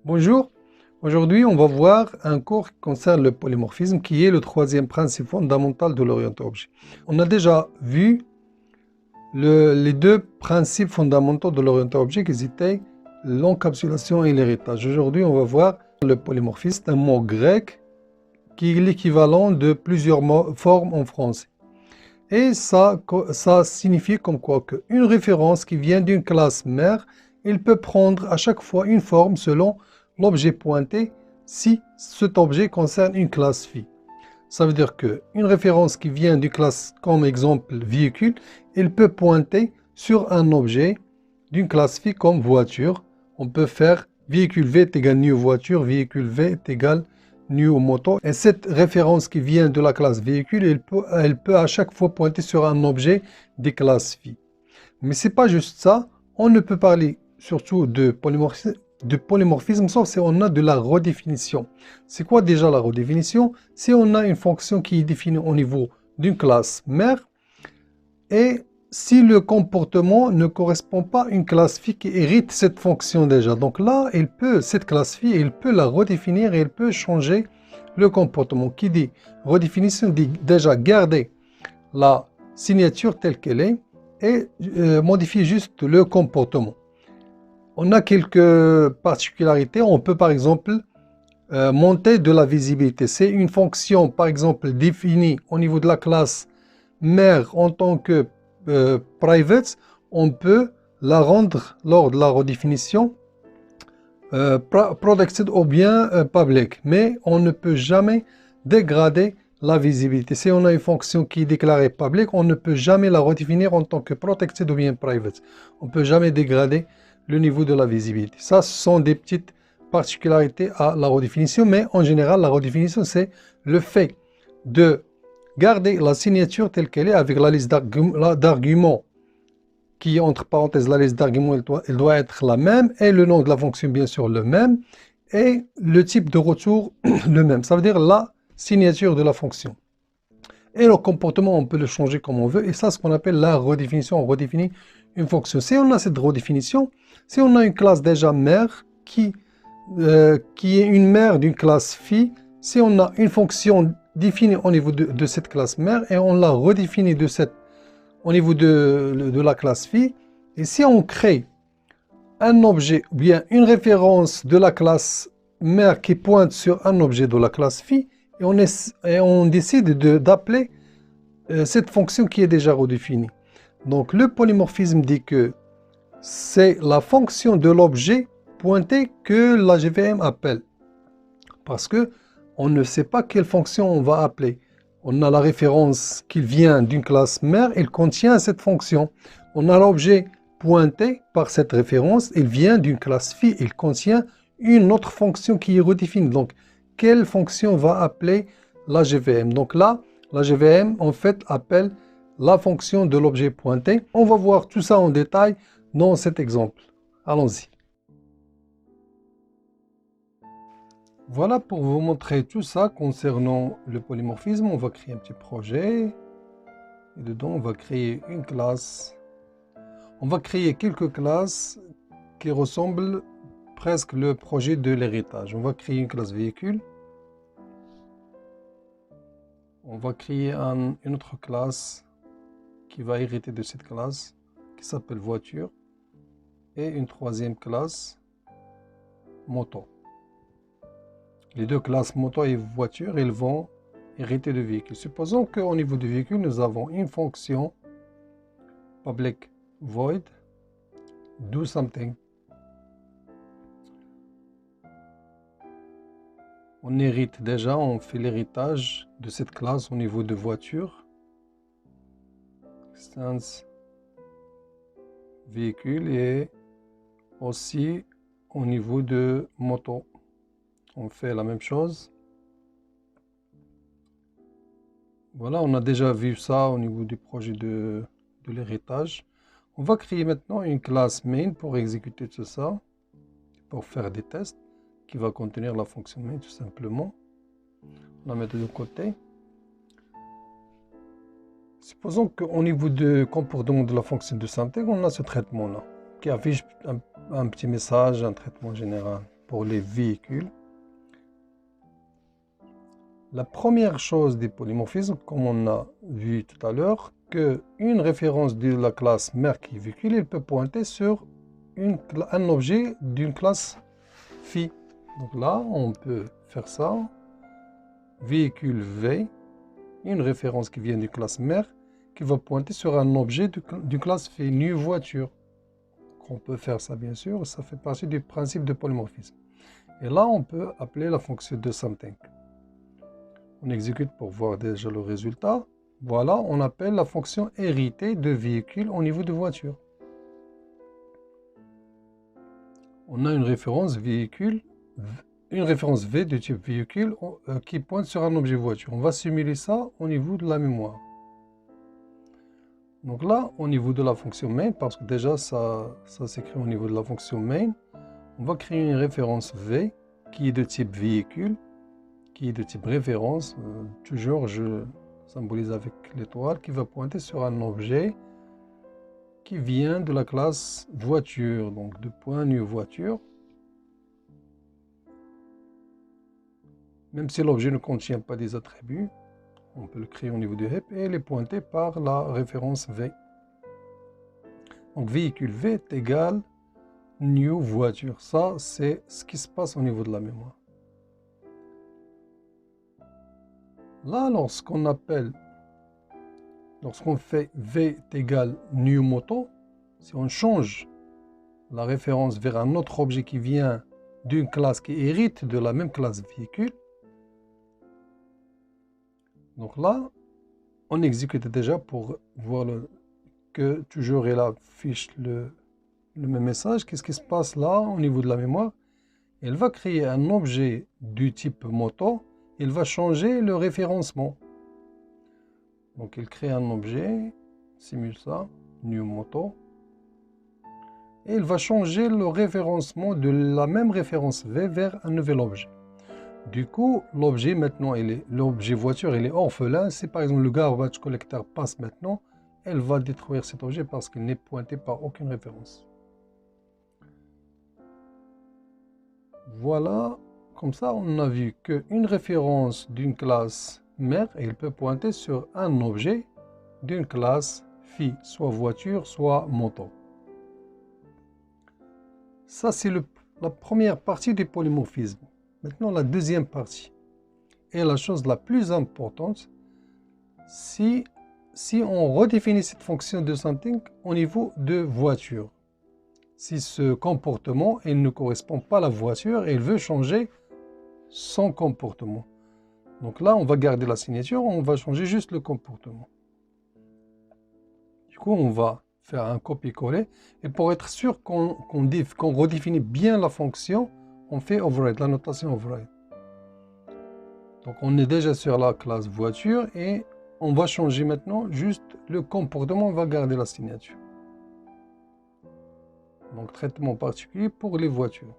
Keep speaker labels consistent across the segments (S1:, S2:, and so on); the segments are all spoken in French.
S1: Bonjour, aujourd'hui on va voir un cours qui concerne le polymorphisme qui est le troisième principe fondamental de l'orienté-objet. On a déjà vu les deux principes fondamentaux de l'orienté-objet qui étaient l'encapsulation et l'héritage. Aujourd'hui on va voir le polymorphisme, un mot grec qui est l'équivalent de plusieurs formes en français. Et ça signifie comme quoi qu'une référence qui vient d'une classe mère, il peut prendre à chaque fois une forme selon l'objet pointé si cet objet concerne une classe phi. Ça veut dire qu'une référence qui vient d'une classe, comme exemple véhicule, elle peut pointer sur un objet d'une classe phi comme voiture. On peut faire véhicule V est égal nu voiture, véhicule V est égal nu moto. Et cette référence qui vient de la classe véhicule, elle peut à chaque fois pointer sur un objet des classes phi. Mais c'est pas juste ça. On ne peut parler surtout de polymorphisme sauf si on a de la redéfinition. C'est quoi déjà la redéfinition? Si on a une fonction qui est définie au niveau d'une classe mère et si le comportement ne correspond pas à une classe phi qui hérite cette fonction déjà. Donc là, cette classe phi, elle peut la redéfinir et elle peut changer le comportement. Qui dit redéfinition dit déjà garder la signature telle qu'elle est et modifier juste le comportement. On a quelques particularités. On peut par exemple monter de la visibilité. C'est une fonction par exemple définie au niveau de la classe mère en tant que private. On peut la rendre lors de la redéfinition protected ou bien public. Mais on ne peut jamais dégrader la visibilité. Si on a une fonction qui est déclarée public, on ne peut jamais la redéfinir en tant que protected ou bien private. On ne peut jamais dégrader le niveau de la visibilité. Ça, ce sont des petites particularités à la redéfinition, mais en général, la redéfinition, c'est le fait de garder la signature telle qu'elle est avec la liste d'arguments qui est entre parenthèses, la liste d'arguments, elle doit être la même, et le nom de la fonction, bien sûr, le même, et le type de retour, le même. Ça veut dire la signature de la fonction. Et le comportement, on peut le changer comme on veut, et ça, c'est ce qu'on appelle la redéfinition. On redéfinit une fonction. Si on a cette redéfinition, si on a une classe déjà mère qui est une mère d'une classe phi, si on a une fonction définie au niveau de cette classe mère et on la redéfinit au niveau de la classe phi, et si on crée un objet ou bien une référence de la classe mère qui pointe sur un objet de la classe phi, et on décide d'appeler cette fonction qui est déjà redéfinie. Donc le polymorphisme dit que c'est la fonction de l'objet pointé que la GVM appelle. Parce que on ne sait pas quelle fonction on va appeler. On a la référence qui vient d'une classe mère, elle contient cette fonction. On a l'objet pointé par cette référence, il vient d'une classe phi, il contient une autre fonction qui est redéfinie. Donc, quelle fonction va appeler la GVM? Donc là, la GVM, en fait, appelle la fonction de l'objet pointé. On va voir tout ça en détail dans cet exemple. Allons-y. Voilà pour vous montrer tout ça concernant le polymorphisme. On va créer un petit projet. Et dedans, on va créer une classe. On va créer quelques classes qui ressemblent presque le projet de l'héritage. On va créer une classe véhicule. On va créer une autre classe qui va hériter de cette classe, qui s'appelle voiture. Et une troisième classe, moto. Les deux classes moto et voiture, elles vont hériter de véhicule. Supposons qu'au niveau du véhicule, nous avons une fonction public void do something. On hérite déjà, on fait l'héritage de cette classe au niveau de voiture. Instance véhicule et aussi au niveau de moto. On fait la même chose. Voilà, on a déjà vu ça au niveau du projet de l'héritage. On va créer maintenant une classe main pour exécuter tout ça, pour faire des tests, qui va contenir la fonction main tout simplement. On la met de côté. Supposons qu'au niveau du comportement de la fonction de syntaxe, on a ce traitement-là, qui affiche un petit message, un traitement général. pour les véhicules. La première chose des polymorphismes, comme on a vu tout à l'heure, qu'une référence de la classe mère qui est véhicule, il peut pointer sur un objet d'une classe phi. Donc là, on peut faire ça. Véhicule V, une référence qui vient d'une classe mère, qui va pointer sur un objet d'une classe phi, nu voiture. On peut faire ça bien sûr, ça fait partie du principe de polymorphisme. Et là, on peut appeler la fonction de something. On exécute pour voir déjà le résultat. Voilà, on appelle la fonction héritée de véhicule au niveau de voiture. On a une référence véhicule, une référence V de type véhicule qui pointe sur un objet voiture. On va simuler ça au niveau de la mémoire. Donc là, au niveau de la fonction main, parce que déjà ça s'écrit au niveau de la fonction main, on va créer une référence V qui est de type véhicule, qui est de type référence. Toujours, je symbolise avec l'étoile, qui va pointer sur un objet qui vient de la classe voiture, donc de point nu voiture. Même si l'objet ne contient pas des attributs, on peut le créer au niveau du HEP et les pointer par la référence V. Donc véhicule V est égal new voiture. Ça, c'est ce qui se passe au niveau de la mémoire. Là, lorsqu'on fait V est égal new moto, si on change la référence vers un autre objet qui vient d'une classe qui hérite de la même classe véhicule, donc là, on exécute déjà pour voir que toujours il affiche le même message. Qu'est-ce qui se passe là au niveau de la mémoire? Il va créer un objet du type moto. Il va changer le référencement. Donc il crée un objet, simule ça, new moto. Et il va changer le référencement de la même référence V vers un nouvel objet. Du coup, l'objet maintenant, l'objet voiture, il est orphelin. Si par exemple le garbage collector passe maintenant, elle va détruire cet objet parce qu'il n'est pointé par aucune référence. Voilà, comme ça on a vu qu'une référence d'une classe mère, elle peut pointer sur un objet d'une classe phi, soit voiture, soit moto. Ça c'est la première partie du polymorphisme. Maintenant la deuxième partie. Et la chose la plus importante, si on redéfinit cette fonction de something au niveau de voiture. Si ce comportement il ne correspond pas à la voiture, il veut changer son comportement. Donc là, on va garder la signature, on va changer juste le comportement. Du coup, on va faire un copier-coller. Et pour être sûr qu'on redéfinit bien la fonction, on fait override, la notation override. Donc on est déjà sur la classe voiture et on va changer maintenant juste le comportement, on va garder la signature. Donc traitement particulier pour les voitures.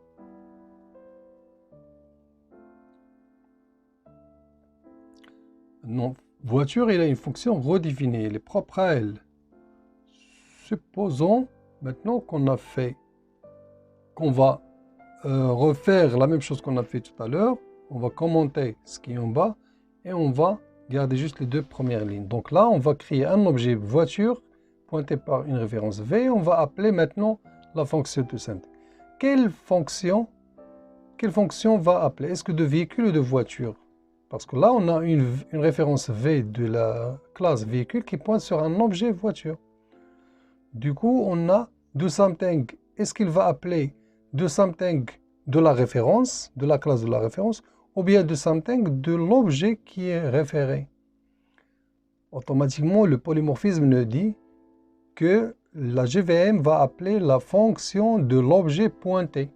S1: Non, voiture, il a une fonction redéfinie, elle est propre à elle. Supposons maintenant qu'on va refaire la même chose qu'on a fait tout à l'heure. On va commenter ce qui est en bas et on va garder juste les deux premières lignes. Donc là, on va créer un objet voiture pointé par une référence V. On va appeler maintenant la fonction de synthèse. Quelle fonction va appeler? Est-ce que de véhicule ou de voiture? Parce que là, on a une référence V de la classe véhicule qui pointe sur un objet voiture. Du coup, on a doSomething. Est-ce qu'il va appeler doSomething de la référence, de la classe de la référence, ou bien doSomething de l'objet qui est référé? Automatiquement, le polymorphisme nous dit que la GVM va appeler la fonction de l'objet pointé.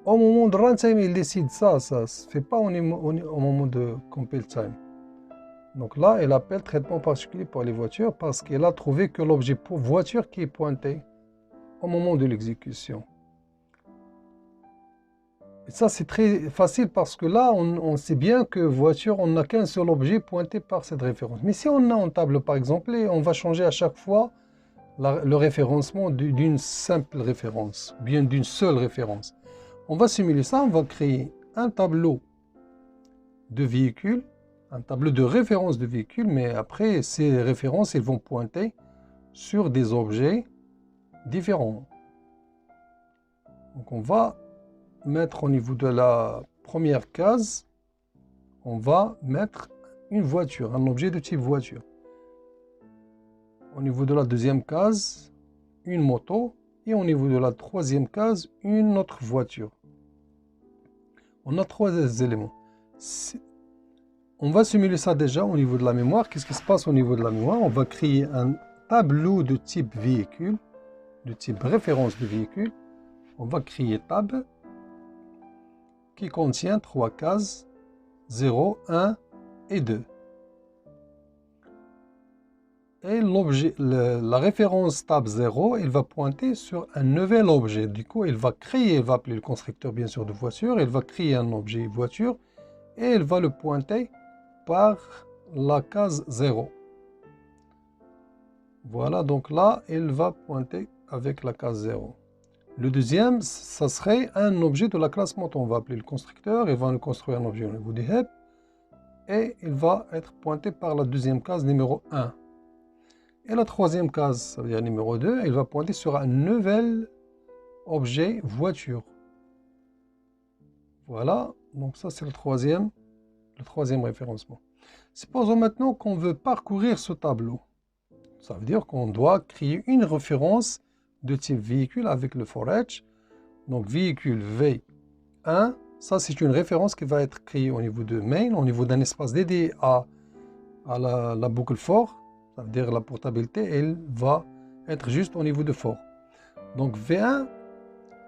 S1: Au moment de runtime, il décide ça ne se fait pas au moment de compile time. Donc là, elle appelle traitement particulier pour les voitures parce qu'elle a trouvé que l'objet voiture qui est pointé au moment de l'exécution. Et ça, c'est très facile parce que là, on sait bien que voiture, on n'a qu'un seul objet pointé par cette référence. Mais si on a en table, par exemple, on va changer à chaque fois le référencement d'une simple référence, bien d'une seule référence. On va simuler ça, on va créer un tableau de véhicules, un tableau de référence de véhicules, mais après, ces références, ils vont pointer sur des objets différents. Donc, on va mettre au niveau de la première case, on va mettre une voiture, un objet de type voiture. Au niveau de la deuxième case, une moto. Et au niveau de la troisième case, une autre voiture. On a 3 éléments. On va simuler ça déjà au niveau de la mémoire. Qu'est-ce qui se passe au niveau de la mémoire? On va créer un tableau de type véhicule, de type référence de véhicule. On va créer tab qui contient 3 cases, 0, 1 et 2. Et l'objet, la référence tab 0, il va pointer sur un nouvel objet. Du coup, il va appeler le constructeur bien sûr de voiture, il va créer un objet voiture et il va le pointer par la case 0. Voilà, donc là, il va pointer avec la case 0. Le deuxième, ça serait un objet de la classe moto. On va appeler le constructeur, il va nous construire un objet au niveau du head et il va être pointé par la deuxième case numéro 1. Et la troisième case, ça veut dire numéro 2, elle va pointer sur un nouvel objet voiture. Voilà, donc ça c'est le troisième référencement. Supposons maintenant qu'on veut parcourir ce tableau. Ça veut dire qu'on doit créer une référence de type véhicule avec le for each. Donc véhicule V1, ça c'est une référence qui va être créée au niveau de main, au niveau d'un espace dédié à la boucle for. Ça veut dire la portabilité, elle va être juste au niveau de for. Donc V1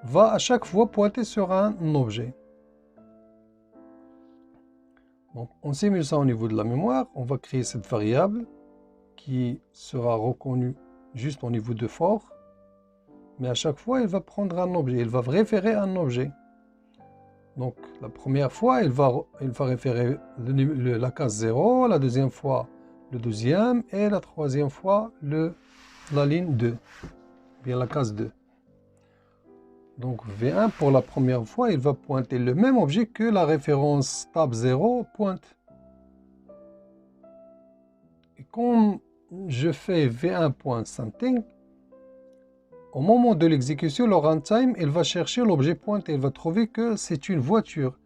S1: va à chaque fois pointer sur un objet. Donc on simule ça au niveau de la mémoire. On va créer cette variable qui sera reconnue juste au niveau de for. Mais à chaque fois, elle va prendre un objet. Elle va référer un objet. Donc la première fois, elle va référer la case 0, la deuxième fois le deuxième et la troisième fois la ligne 2, bien la case 2. Donc V1 pour la première fois, il va pointer le même objet que la référence tab 0 pointe. Et quand je fais V1.something, au moment de l'exécution, le runtime, il va chercher l'objet pointé, il va trouver que c'est une voiture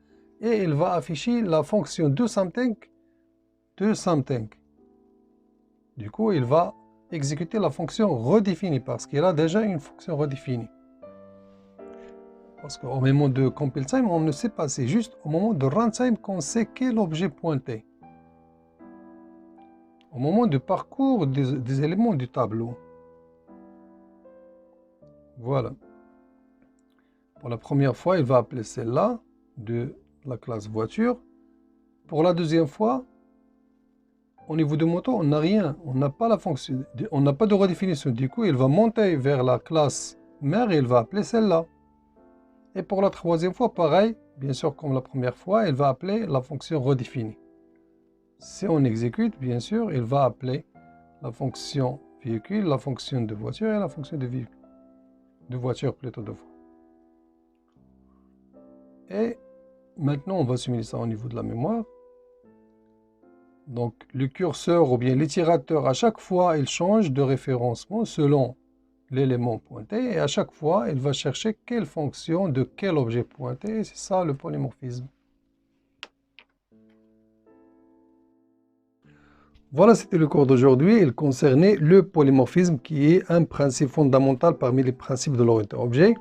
S1: et il va afficher la fonction doSomething. Du coup, il va exécuter la fonction redéfinie parce qu'il a déjà une fonction redéfinie. Parce qu'au moment de compile time, on ne sait pas. C'est juste au moment de runtime qu'on sait quel objet pointer. Au moment de parcours des éléments du tableau. Voilà. Pour la première fois, il va appeler celle-là de la classe voiture. Pour la deuxième fois, au niveau de moto, on n'a rien, on n'a pas la fonction, on n'a pas de redéfinition. Du coup, il va monter vers la classe mère et il va appeler celle-là. Et pour la troisième fois, pareil, bien sûr comme la première fois, il va appeler la fonction redéfinie. Si on exécute, bien sûr, il va appeler la fonction véhicule, la fonction de voiture et la fonction de véhicule. De voiture plutôt deux fois. Et maintenant, on va simuler ça au niveau de la mémoire. Donc, le curseur ou bien l'itérateur, à chaque fois, il change de référencement selon l'élément pointé. Et à chaque fois, il va chercher quelle fonction de quel objet pointé. C'est ça le polymorphisme. Voilà, c'était le cours d'aujourd'hui. Il concernait le polymorphisme qui est un principe fondamental parmi les principes de l'orienteur objet.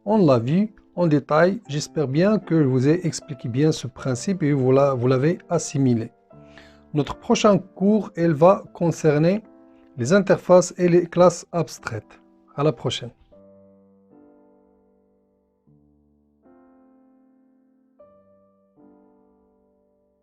S1: On l'a vu en détail. J'espère bien que je vous ai expliqué bien ce principe et vous l'avez assimilé. Notre prochain cours, il va concerner les interfaces et les classes abstraites. À la prochaine.